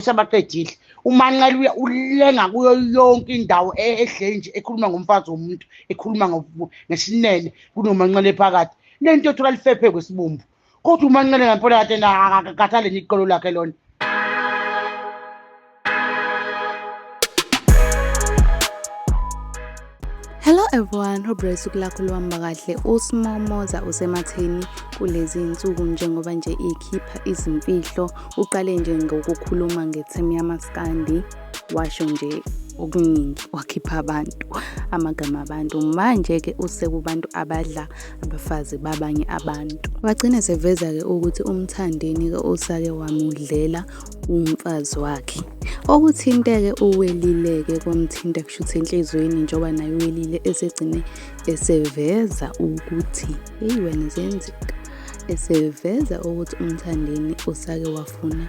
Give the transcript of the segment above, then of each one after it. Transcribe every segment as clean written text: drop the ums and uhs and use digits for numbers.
Sabaqedile uManqele ulenga kuyo yonke indawo ehle nje ekhuluma ngomfazi womuntu ekhuluma ngesinene kunoManqele phakathi lento ethola lifephe kwesibumbu kodwa uManqele ngempela kade akakathale niqolo lakhe lona. Hello everyone, hope usuku lakho luhamba kahle. uSimomoza usematheni kulezi insuku njengoba nje ikhipha izimfihlo. Uqale nje ngokukhuluma ngethemu yamaskandi, washo nje okuningi, wakhipha amagama abantu. Manje ke usekubantu abadla abafazi babanye abantu. Wagcina seveza ke ukuthi umthandeni ke usake wamudlela umfazi wakhe. Okuthinteke uwelileke komthinta kushuthi enhlizweni njengoba naye uwelile esegcine eseveza ukuthi wena zenzeka, eseveza ukuthi umthandeni usake wafuna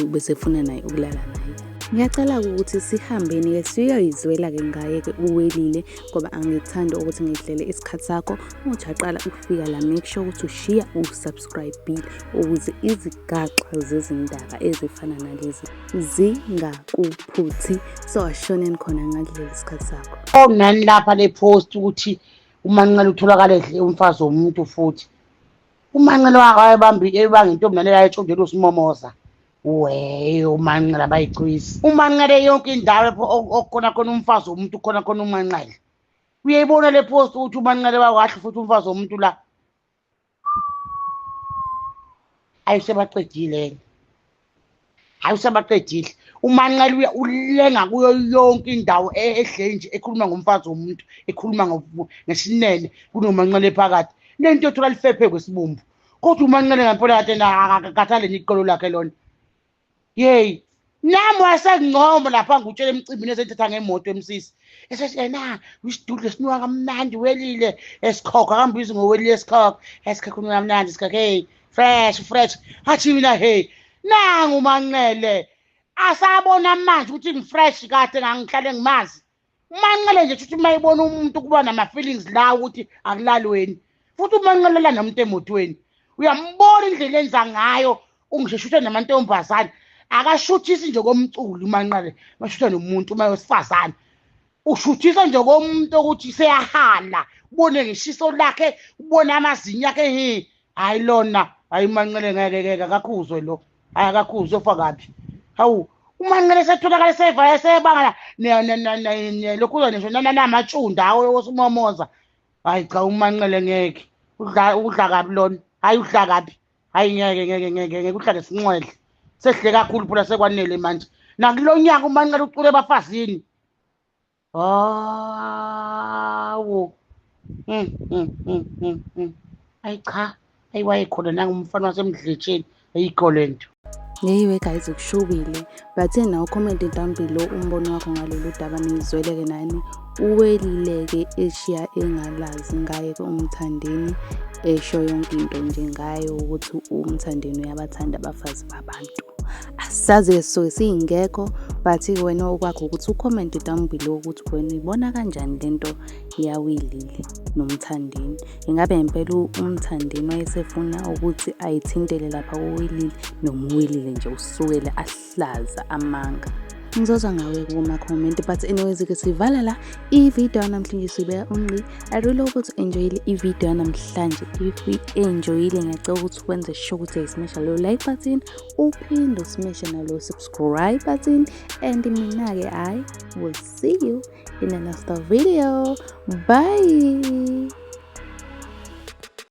besefuna naye ukulala naye. Ngiyacela ukuthi sihambeni ke siyoyizwela ke ngaye ke uwelile ngoba angithanda ukuthi ngidlele isikhathi sakho. Uthi aqala ukufika la, make sure ukuthi ushiya usubscribe ukuze izigaxa zezindaba ezifana nalezi zingakuphuthi. So ashoneni khona ngadlele isikhathi sakho. Nani lapha le post ukuthi uManqele utholakala edle umfazi womuntu futhi. uManqele wakayebamba intombi nale yayetshondela uSimomoza. uManqele abayicwisi. uManqele yonke indawo okukhona khona umfazi womuntu khona uManqele. Uyayibona le post ukuthi uManqele wakahle futhi umfazi womuntu la. Ayisebaqedile. Ayisebaqedile. uManqele ulenga kuyo yonke indawo ehle nje ekhuluma ngomfazi womuntu ekhuluma ngesinene kunoManqele phakathi lento ethola lifephe kwesibumbu kodwa uManqele ngempela kade akakathale niqolo lakhe lona. Yey, nami wasengcomo lapha ngutshela emcimbini esethetha ngemoto emsisi. Esethi usidudle sinuka kamnandi welile esikhokha kambizi ngowelile esikhokha. Esikhokha kamnandi isikhokha hey fresh. Athi mina hey nangu uManqele asabona manje ukuthi ngifresh kade ngangihlale ngimazi. uManqele nje uthi mayibona umuntu kuba nama feelings la ukuthi akulalweni. Futhi uManqele la nomuntu emotweni. Uyambona indlela enza ngayo ungisheshutha namantombazane. Akashuthisi nje komculi uManqele, mashutha nomuntu mayosifazana. Ushuthisa nje komuntu ukuthi seyahala, ubone ngeshiso lakhe, ubone amazinyo akhe hayi lona, hayi uManqele ngeke akakhuzwe lo. Akakhuzwe ofa kabi. Hawu, uManqele setholakala sevaya sebanga lokhu nje namatshunda oSimomoza. Hayi cha uManqele ngeke. Udla kabi lona. Hayi udla kabi. Hayi ngeke uhlale sinxwele. Sehle kakhulu phela sekwanele manje. Nakulonyaka uManqele ucule abafazini. Hawo. Ayi cha, ayiwayekhona nangumfana wasemdletsheni eyikolento. Anyway guys, ukushubile but now comment down below umbono wakho ngalolu daba nizweleke nani. Uwelileke eshiya engalazi ngaye ke umthandeni, esho yonke into nje ngayo ukuthi umthandeni uyabathanda abafazi babantu. Asazi so singekho but wena okwakho ukuthi ucomment down below ukuthi wena ibona kanjani lento yawilile nomthandeni. Ingabe impela umthandeni wayesefuna ukuthi ayithintele lapha uwilile noma uwilile nje usukele ahlaza amanga. Ngizozwa ngawe kuma comment but anyways ke sivala la i-video namhlanje sibeka unqi. I really hope ukuthi enjoyile i-video namhlanje. If we enjoyile ngiyacela ukuthi wenze sure ukuthi uyismash lo like button, uphinde usmash nalo subscribe button, and mina ke I will see you in the next video. Bye.